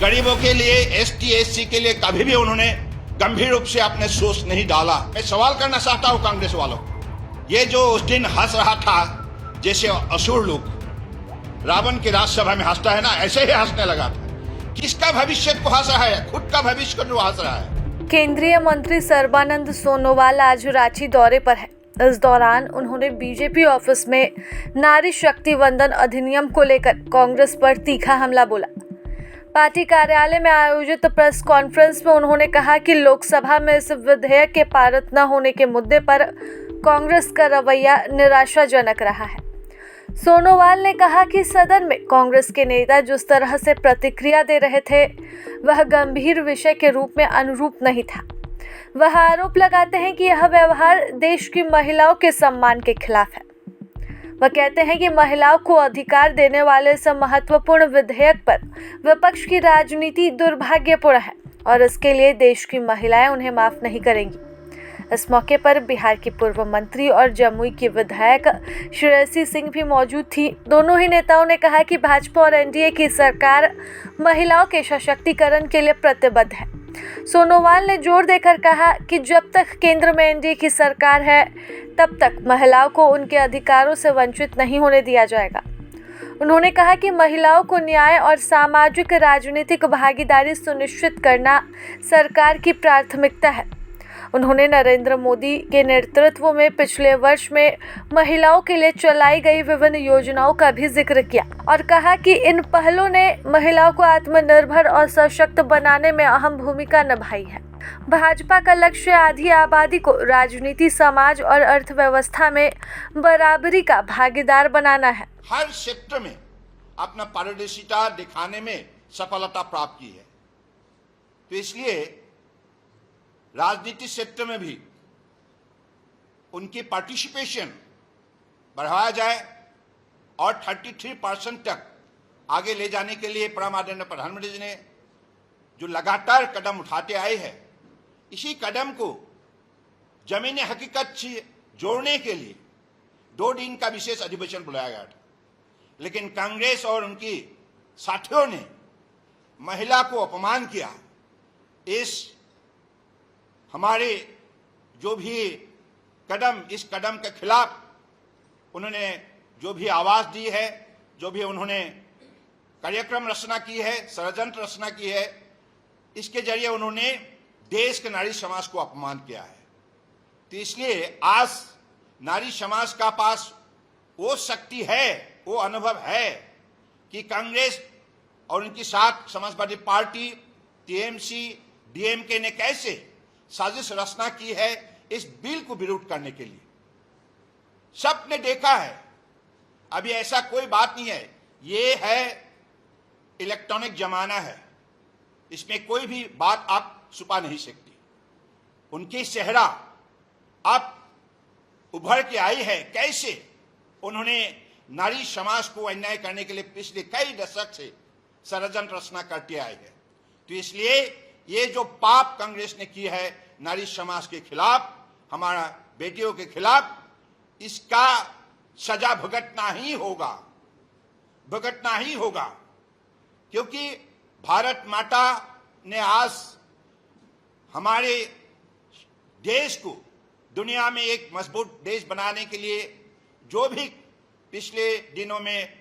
गरीबों के लिए, एसटी एससी के लिए कभी भी उन्होंने गंभीर रूप से अपने सोच नहीं डाला। मैं सवाल करना चाहता हूं कांग्रेस वालों, ये जो उस दिन हंस रहा था जैसे असुर लोग रावण की राज्यसभा में हंसता है ना, ऐसे ही हंसने लगा था। किसका भविष्य को हंस रहा है? खुद का भविष्य को जो हंस रहा है। केंद्रीय मंत्री सर्बानंद सोनोवाल आज रांची दौरे पर है। इस दौरान उन्होंने बीजेपी ऑफिस में नारी शक्ति वंदन अधिनियम को लेकर कांग्रेस पर तीखा हमला बोला। पार्टी कार्यालय में आयोजित प्रेस कॉन्फ्रेंस में उन्होंने कहा कि लोकसभा में इस विधेयक के पारित न होने के मुद्दे पर कांग्रेस का रवैया निराशाजनक रहा है। सोनोवाल ने कहा कि सदन में कांग्रेस के नेता जिस तरह से प्रतिक्रिया दे रहे थे वह गंभीर विषय के रूप में अनुरूप नहीं था। वह आरोप लगाते हैं कि यह व्यवहार देश की महिलाओं के सम्मान के खिलाफ है। वह कहते हैं कि महिलाओं को अधिकार देने वाले इस महत्वपूर्ण विधेयक पर विपक्ष की राजनीति दुर्भाग्यपूर्ण है और इसके लिए देश की महिलाएं उन्हें माफ नहीं करेंगी। इस मौके पर बिहार की पूर्व मंत्री और जमुई की विधायक श्रेयसी सिंह भी मौजूद थी। दोनों ही नेताओं ने कहा कि भाजपा और एनडीए की सरकार महिलाओं के सशक्तिकरण के लिए प्रतिबद्ध है। सोनोवाल ने जोर देकर कहा कि जब तक केंद्र में एनडीए की सरकार है तब तक महिलाओं को उनके अधिकारों से वंचित नहीं होने दिया जाएगा। उन्होंने कहा कि महिलाओं को न्याय और सामाजिक राजनीतिक भागीदारी सुनिश्चित करना सरकार की प्राथमिकता है। उन्होंने नरेंद्र मोदी के नेतृत्व में पिछले वर्ष में महिलाओं के लिए चलाई गई विभिन्न योजनाओं का भी जिक्र किया और कहा कि इन पहलों ने महिलाओं को आत्मनिर्भर और सशक्त बनाने में अहम भूमिका निभाई है। भाजपा का लक्ष्य आधी आबादी को राजनीति, समाज और अर्थव्यवस्था में बराबरी का भागीदार बनाना है। हर क्षेत्र में अपना पारदर्शिता दिखाने में सफलता प्राप्त की है, तो इसलिए राजनीतिक क्षेत्र में भी उनकी पार्टिसिपेशन बढ़ाया जाए और 33% तक आगे ले जाने के लिए आदरणीय प्रधानमंत्री जी ने जो लगातार कदम उठाते आए हैं, इसी कदम को जमीनी हकीकत से जोड़ने के लिए 2 दिन का विशेष अधिवेशन बुलाया गया था, लेकिन कांग्रेस और उनकी साथियों ने महिला को अपमान किया। इस हमारे जो भी कदम, इस कदम के खिलाफ उन्होंने जो भी आवाज दी है, जो भी उन्होंने कार्यक्रम रचना की है, षड्यंत्र रचना की है, इसके जरिए उन्होंने देश के नारी समाज को अपमान किया है। तो इसलिए आज नारी समाज का पास वो शक्ति है, वो अनुभव है कि कांग्रेस और उनकी साथ समाजवादी पार्टी, टीएमसी, डीएमके ने कैसे साजिश रचना की है इस बिल को विरोध करने के लिए। सबने देखा है, अभी ऐसा कोई बात नहीं है। ये है इलेक्ट्रॉनिक जमाना है, इसमें कोई भी बात आप छुपा नहीं सकती। उनकी चेहरा अब उभर के आई है, कैसे उन्होंने नारी समाज को अन्याय करने के लिए पिछले कई दशक से षड्यंत्र रचना करते आए हैं। तो इसलिए ये जो पाप कांग्रेस ने की है नारी समाज के खिलाफ, हमारा बेटियों के खिलाफ, इसका सजा भुगतना ही होगा, क्योंकि भारत माता ने आज हमारे देश को दुनिया में एक मजबूत देश बनाने के लिए जो भी पिछले दिनों में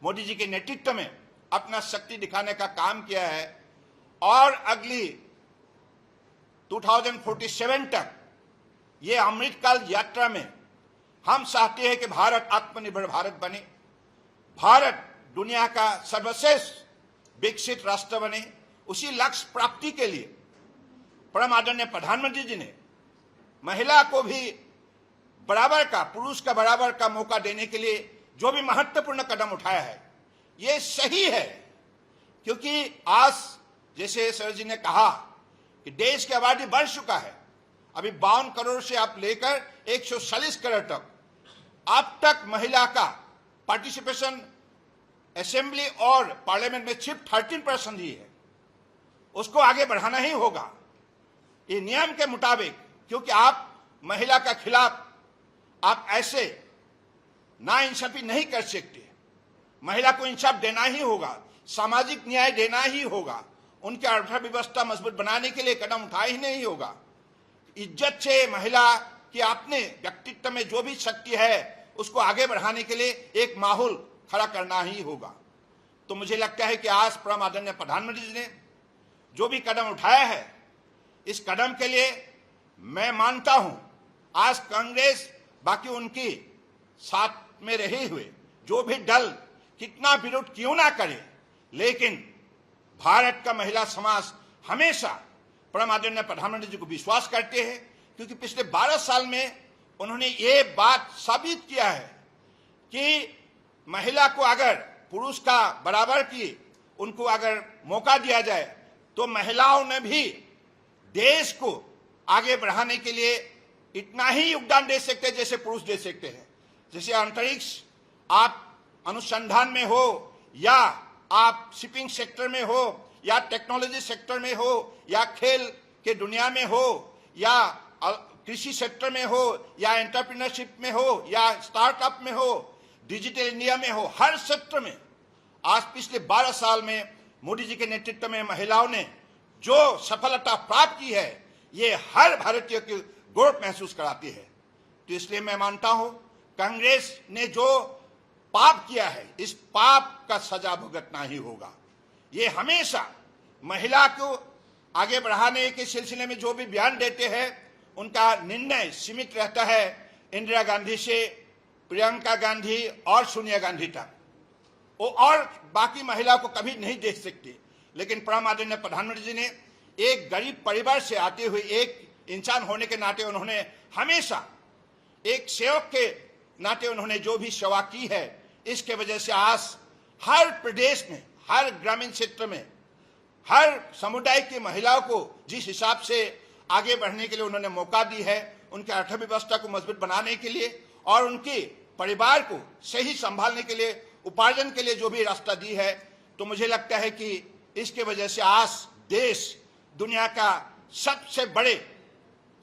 मोदी जी के नेतृत्व में अपना शक्ति दिखाने का काम किया है, और अगली 2047 तक ये अमृतकाल यात्रा में हम चाहते हैं कि भारत आत्मनिर्भर भारत बने, भारत दुनिया का सर्वश्रेष्ठ विकसित राष्ट्र बने। उसी लक्ष्य प्राप्ति के लिए परम आदरणीय प्रधानमंत्री जी ने महिला को भी बराबर का, पुरुष का बराबर का मौका देने के लिए जो भी महत्वपूर्ण कदम उठाया है, ये सही है। क्योंकि आज जैसे सर जी ने कहा कि देश की आबादी बढ़ चुका है, अभी 52 करोड़ से आप लेकर 140 करोड़ तक, अब तक महिला का पार्टिसिपेशन असेंबली और पार्लियामेंट में सिर्फ 13% ही है। उसको आगे बढ़ाना ही होगा ये नियम के मुताबिक, क्योंकि आप महिला का खिलाफ आप ऐसे नाइंसाफी नहीं कर सकते। महिला को इंसाफ देना ही होगा, सामाजिक न्याय देना ही होगा, उनके अर्थव्यवस्था मजबूत बनाने के लिए कदम उठाए ही नहीं होगा। इज्जत से महिला कि अपने व्यक्तित्व में जो भी शक्ति है उसको आगे बढ़ाने के लिए एक माहौल खड़ा करना ही होगा। तो मुझे लगता है कि आज परम आदरणीय प्रधानमंत्री जी ने जो भी कदम उठाया है, इस कदम के लिए मैं मानता हूं आज कांग्रेस बाकी उनकी साथ में रहे हुए जो भी दल कितना विरोध क्यों ना करे, लेकिन भारत का महिला समाज हमेशा परम आदरणीय प्रधानमंत्री जी को विश्वास करते हैं, क्योंकि पिछले 12 साल में उन्होंने ये बात साबित किया है कि महिला को अगर पुरुष का बराबर की उनको अगर मौका दिया जाए तो महिलाओं ने भी देश को आगे बढ़ाने के लिए इतना ही योगदान दे सकते हैं जैसे पुरुष दे सकते हैं। जैसे अंतरिक्ष आप अनुसंधान में हो, या आप शिपिंग सेक्टर में हो, या टेक्नोलॉजी सेक्टर में हो, या खेल के दुनिया में हो, या कृषि सेक्टर में हो, या एंटरप्रेन्योरशिप में हो, या स्टार्टअप में हो, डिजिटल इंडिया में हो, हर सेक्टर में आज पिछले 12 साल में मोदी जी के नेतृत्व में महिलाओं ने जो सफलता प्राप्त की है, ये हर भारतीय को गौरव महसूस कराती है। तो इसलिए मैं मानता हूं कांग्रेस ने जो पाप किया है, इस पाप का सजा भुगतना ही होगा। ये हमेशा महिला को आगे बढ़ाने के सिलसिले में जो भी बयान देते हैं, उनका निर्णय सीमित रहता है इंदिरा गांधी से प्रियंका गांधी और सोनिया गांधी तक, वो और बाकी महिला को कभी नहीं देख सकते। लेकिन परम आदरणीय प्रधानमंत्री जी ने एक गरीब परिवार से आते हुए एक इंसान होने के नाते उन्होंने हमेशा एक सेवक के नाते उन्होंने जो भी सेवा की है, इसके वजह से आज हर प्रदेश में, हर ग्रामीण क्षेत्र में, हर समुदाय की महिलाओं को जिस हिसाब से आगे बढ़ने के लिए उन्होंने मौका दी है, उनके अर्थव्यवस्था को मजबूत बनाने के लिए और उनके परिवार को सही संभालने के लिए, उपार्जन के लिए जो भी रास्ता दी है, तो मुझे लगता है कि इसके वजह से आज देश दुनिया का सबसे बड़े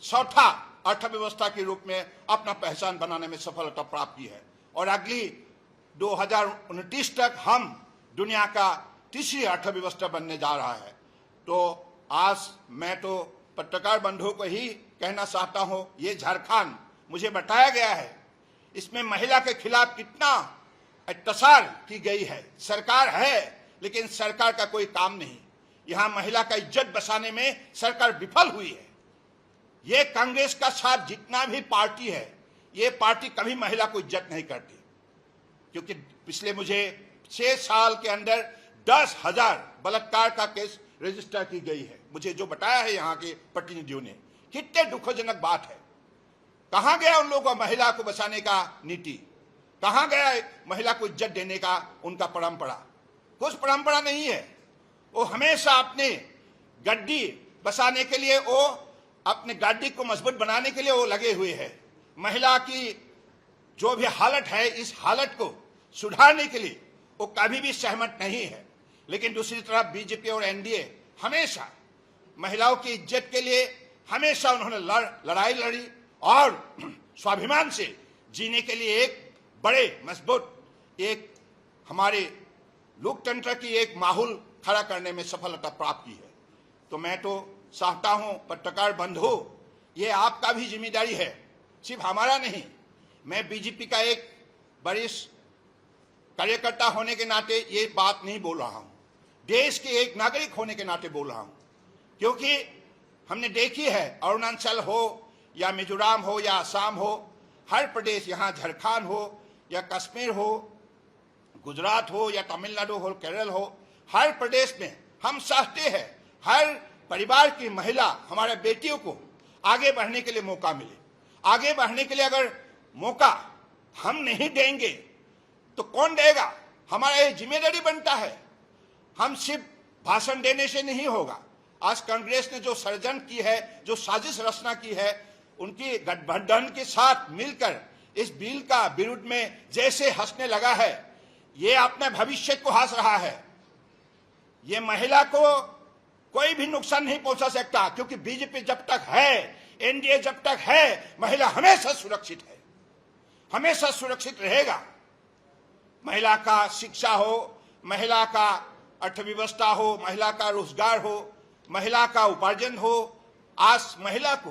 चौथा अर्थव्यवस्था के रूप में अपना पहचान बनाने में सफलता प्राप्त की है। और अगली 2029 तक हम दुनिया का तीसरी अर्थव्यवस्था बनने जा रहा है। तो आज मैं तो पत्रकार बंधुओं को ही कहना चाहता हूं, ये झारखंड मुझे बताया गया है, इसमें महिला के खिलाफ कितना अत्याचार की गई है। सरकार है लेकिन सरकार का कोई काम नहीं। यहां महिला का इज्जत बचाने में सरकार विफल हुई है। ये कांग्रेस का साथ जितना भी पार्टी है, ये पार्टी कभी महिला को इज्जत नहीं करती, क्योंकि पिछले मुझे 6 साल के अंदर 10,000 बलात्कार का केस रजिस्टर की गई है। मुझे जो बताया है यहाँ के प्रतिनिधियों ने, कितने दुखजनक बात है। कहां गया उन लोगों को महिला को बचाने का नीति? कहां गया महिला को इज्जत देने का उनका परंपरा? कुछ परंपरा नहीं है। वो हमेशा अपने गद्दी बचाने के लिए, वो अपने गद्दी को मजबूत बनाने के लिए वो लगे हुए हैं। महिला की जो भी हालत है, इस हालत को सुधारने के लिए वो कभी भी सहमत नहीं है। लेकिन दूसरी तरफ बीजेपी और एनडीए हमेशा महिलाओं की इज्जत के लिए हमेशा उन्होंने लड़ाई लड़ी और स्वाभिमान से जीने के लिए एक बड़े मजबूत एक हमारे लोकतंत्र की एक माहौल खड़ा करने में सफलता प्राप्त की है। तो मैं तो चाहता हूं पत्रकार बंधु, ये आपका भी जिम्मेदारी है, सिर्फ हमारा नहीं। मैं बीजेपी का एक वरिष्ठ कार्यकर्ता होने के नाते ये बात नहीं बोल रहा हूं, देश के एक नागरिक होने के नाते बोल रहा हूं, क्योंकि हमने देखी है अरुणाचल हो या मिजोरम हो या असम हो, हर प्रदेश, यहाँ झारखंड हो या कश्मीर हो, गुजरात हो या तमिलनाडु हो, केरल हो, हर प्रदेश में हम चाहते हैं हर परिवार की महिला, हमारे बेटियों को आगे बढ़ने के लिए मौका मिले। आगे बढ़ने के लिए अगर मौका हम नहीं देंगे तो कौन देगा? हमारा ये जिम्मेदारी बनता है। हम सिर्फ भाषण देने से नहीं होगा। आज कांग्रेस ने जो षड्यंत्र की है, जो साजिश रचना की है, उनकी गठबंधन के साथ मिलकर इस बिल का विरुद्ध में जैसे हंसने लगा है, ये अपने भविष्य को हंस रहा है। ये महिला को कोई भी नुकसान नहीं पहुंचा सकता, क्योंकि बीजेपी जब तक है, एनडीए जब तक है, महिला हमेशा सुरक्षित है, हमेशा सुरक्षित रहेगा। महिला का शिक्षा हो, महिला का अर्थव्यवस्था हो, महिला का रोजगार हो, महिला का उपार्जन हो। आज महिला को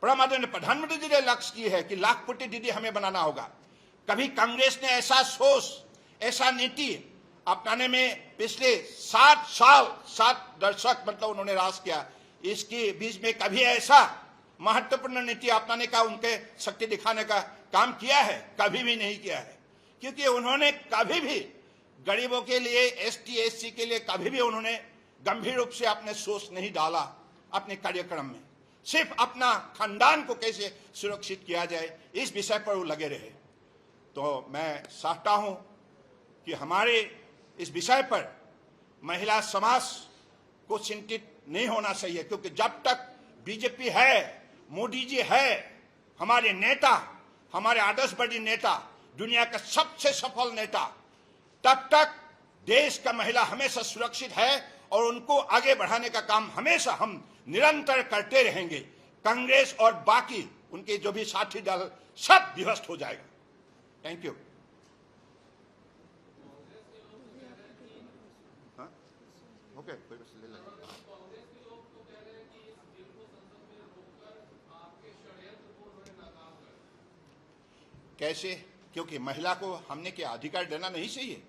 परम आदरणीय प्रधानमंत्री जी ने लक्ष्य की है कि लाखपति दीदी हमें बनाना होगा। कभी कांग्रेस ने ऐसा सोच, ऐसा नीति अपनाने में पिछले 7 दशक मतलब उन्होंने राज किया, इसके बीच में कभी ऐसा महत्वपूर्ण नीति अपनाने का, उनके शक्ति दिखाने का काम किया है? कभी भी नहीं किया है। क्योंकि उन्होंने कभी भी गरीबों के लिए, एसटी एससी के लिए कभी भी उन्होंने गंभीर रूप से अपने सोच नहीं डाला अपने कार्यक्रम में। सिर्फ अपना खानदान को कैसे सुरक्षित किया जाए, इस विषय पर वो लगे रहे। तो मैं चाहता हूं कि हमारे इस विषय पर महिला समाज को चिंतित नहीं होना चाहिए, क्योंकि जब तक बीजेपी है, मोदी जी है, हमारे नेता, हमारे आदर्शवादी नेता, दुनिया का सबसे सफल नेता, तब तक देश का महिला हमेशा सुरक्षित है और उनको आगे बढ़ाने का काम हमेशा हम निरंतर करते रहेंगे। कांग्रेस और बाकी उनके जो भी साथी दल सब ध्वस्त हो जाएगा। Thank you. ओके, कोई बस ले लेंगे। कैसे? क्योंकि महिला को हमने क्या अधिकार देना नहीं चाहिए?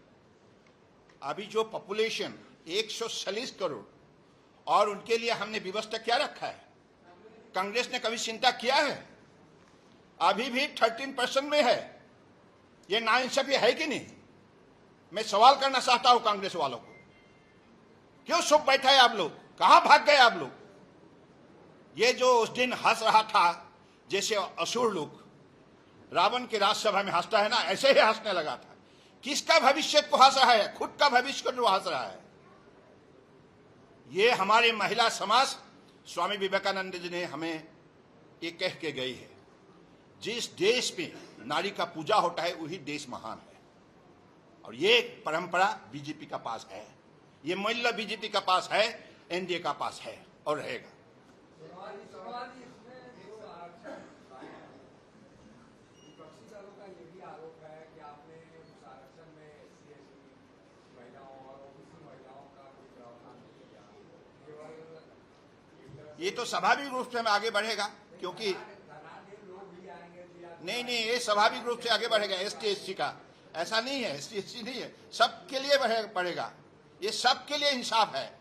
अभी जो पॉपुलेशन 140 करोड़ और उनके लिए हमने व्यवस्था क्या रखा है? कांग्रेस ने कभी चिंता किया है? अभी भी 13% में है। ये नाइंसाफी है कि नहीं? मैं सवाल करना चाहता हूं कांग्रेस वालों को, क्यों चुप बैठा है आप लोग? कहां भाग गए आप लोग? ये जो उस दिन हंस रहा था जैसे असुर लोग रावण की राज्यसभा में हंसता है ना, ऐसे ही हंसने लगा था। किसका भविष्य को हंस रहा है? खुद का भविष्य को हंस रहा है। ये हमारे महिला समाज, स्वामी विवेकानंद जी ने हमें ये कह के गई है, जिस देश में नारी का पूजा होता है वही देश महान है। और ये परंपरा बीजेपी का पास है, ये मूल्य बीजेपी का पास है, एनडीए का पास है और रहेगा। ये तो स्वाभाविक रूप से हम आगे बढ़ेगा, क्योंकि नहीं, ये स्वाभाविक रूप से आगे बढ़ेगा। एसटी एससी का ऐसा नहीं है, एसटी एससी नहीं है, सबके लिए बढ़ेगा। ये सबके लिए इंसाफ है,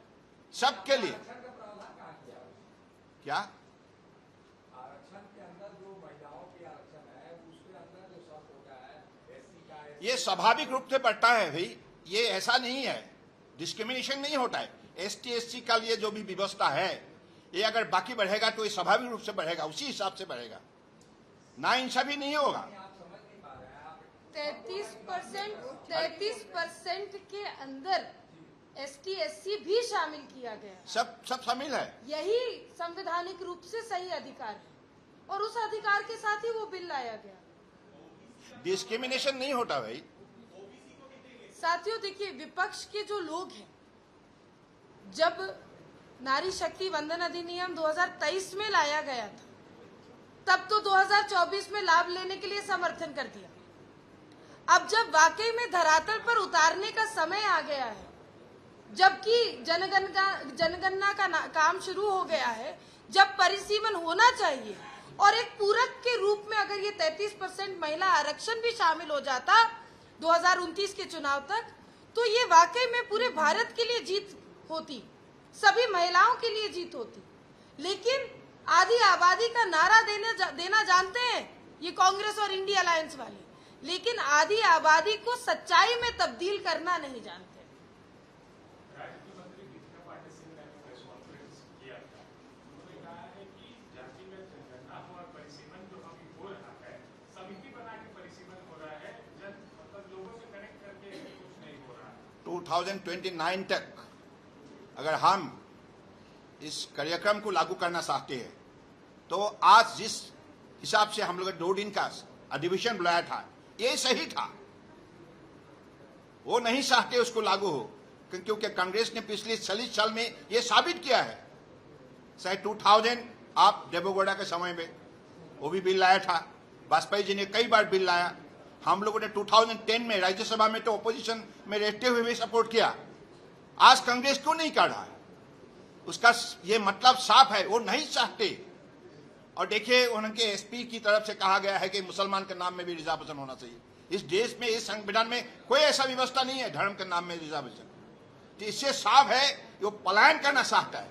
सबके लिए। क्या आरक्षण के अंदर जो महिलाओं के आरक्षण है, उसके अंदर जो सब होता है एससी का, ये स्वाभाविक रूप से बढ़ता है भाई। ये ऐसा नहीं है, डिस्क्रिमिनेशन नहीं होता है। एसटी एससी का लिए जो भी व्यवस्था है, ये अगर बाकी बढ़ेगा तो ये स्वाभाविक रूप से बढ़ेगा, उसी हिसाब से बढ़ेगा, नाइंसाफी नहीं होगा। 33% के अंदर एसटी एससी भी शामिल किया गया। सब शामिल है। यही संवैधानिक रूप से सही अधिकार है और उस अधिकार के साथ ही वो बिल लाया गया। डिस्क्रिमिनेशन नहीं होता भाई। साथियों देखिए, विपक्ष के जो लोग हैं, जब नारी शक्ति वंदन अधिनियम 2023 में लाया गया था, तब तो 2024 में लाभ लेने के लिए समर्थन कर दिया। अब जब वाकई में धरातल पर उतारने का समय आ गया है, जबकि जनगणना का काम शुरू हो गया है, जब परिसीमन होना चाहिए और एक पूरक के रूप में अगर ये 33% महिला आरक्षण भी शामिल हो जाता 2029 के चुनाव तक, तो ये वाकई में पूरे भारत के लिए जीत होती, सभी महिलाओं के लिए जीत होती। लेकिन आधी आबादी का नारा देना जानते हैं ये कांग्रेस और इंडिया अलायंस वाले, लेकिन आधी आबादी को सच्चाई में तब्दील करना नहीं जानते। तो 2029 तक अगर हम इस कार्यक्रम को लागू करना चाहते हैं, तो आज जिस हिसाब से हम लोग 2 दिन का अधिवेशन बुलाया था, ये सही था। वो नहीं चाहते उसको लागू हो, क्योंकि कांग्रेस ने पिछले 40 साल में ये साबित किया है। शायद 2000 आप देवेगौड़ा के समय में वो भी बिल लाया था, वाजपेयी जी ने कई बार बिल लाया। हम लोगों ने 2010 में राज्यसभा में तो अपोजिशन में रहते हुए भी सपोर्ट किया। आज कांग्रेस क्यों नहीं कर रहा है? उसका ये मतलब साफ है, वो नहीं चाहते। और देखिए, उनके एसपी की तरफ से कहा गया है कि मुसलमान के नाम में भी रिजर्वेशन होना चाहिए। इस देश में, इस संविधान में कोई ऐसा व्यवस्था नहीं है धर्म के नाम में रिजर्वेशन। तो इससे साफ है वो पलायन करना चाहता है।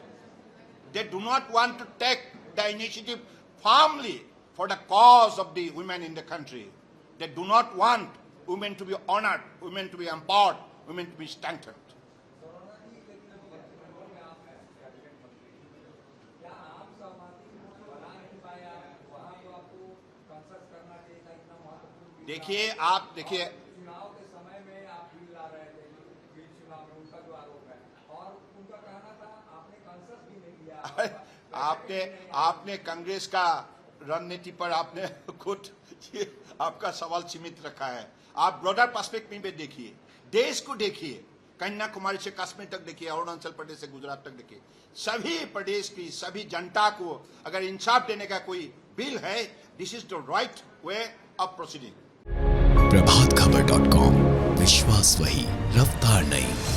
They do not want to take the initiative firmly for the cause of the women in the country. They do not want women to be honoured, women to be empowered, women to be strengthened. देखिए, आप देखिए, चुनाव के समय में आप bill ला रहे थे, बीच चुनाव में उनका जो आरोप है, और उनका कहना था आपने कंसेस भी नहीं लिया। आपने कांग्रेस का रणनीति पर आपने खुद आपका सवाल सीमित रखा है। आप ब्रॉडर पर्सपेक्टिव में देखिए, देश को देखिए, कन्याकुमारी से कश्मीर तक देखिए, अरुणाचल प्रदेश से गुजरात तक देखिए, सभी प्रदेश की सभी जनता को अगर इंसाफ देने का कोई बिल है, this is the right way of proceeding. प्रभातखबर.com, विश्वास वही, रफ्तार नहीं।